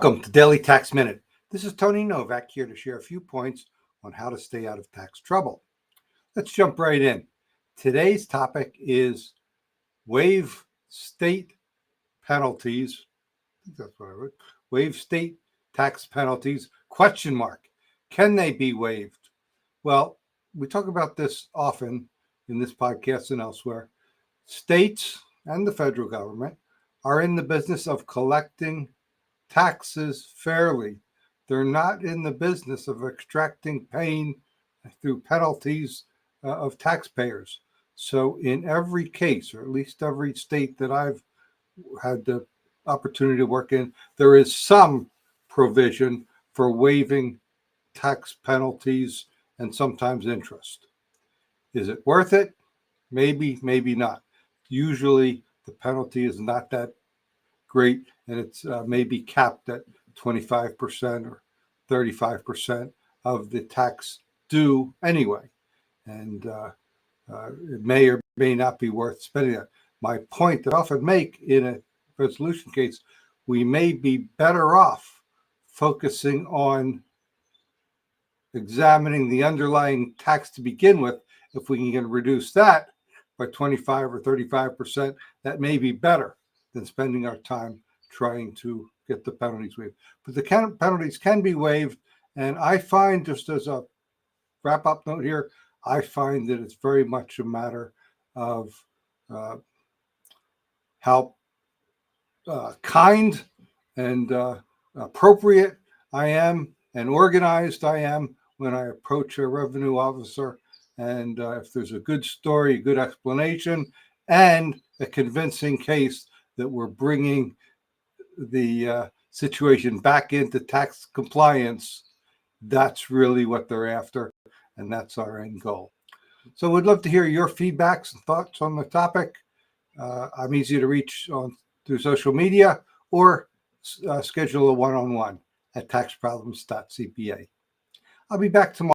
Welcome to Daily Tax Minute. This is Tony Novak here to share a few points on how to stay out of tax trouble. Let's jump right in. Today's topic is waive state penalties. I think that's what I wrote. Waive state tax penalties, ? Can they be waived? Well, we talk about this often in this podcast and elsewhere. States and the federal government are in the business of collecting taxes fairly. They're not in the business of extracting pain through penalties of taxpayers. So in every case, or at least every state that I've had the opportunity to work in, there is some provision for waiving tax penalties and sometimes interest. Is it worth it? Maybe, maybe not. Usually the penalty is not that great, and it's maybe capped at 25% or 35% of the tax due anyway. And it may or may not be worth spending that. My point that I often make in a resolution case, we may be better off focusing on examining the underlying tax to begin with. If we can reduce that by 25 or 35%, that may be better than spending our time trying to get the penalties waived. But the penalties can be waived, and I find, just as a wrap-up note here, I find that it's very much a matter of how kind and appropriate I am and organized I am when I approach a revenue officer. And if there's a good story, a good explanation, and a convincing case that we're bringing the situation back into tax compliance, that's really what they're after, and that's our end goal. So we'd love to hear your feedbacks and thoughts on the topic. I'm easy to reach through social media or schedule a one-on-one at taxproblems.cpa. I'll be back tomorrow.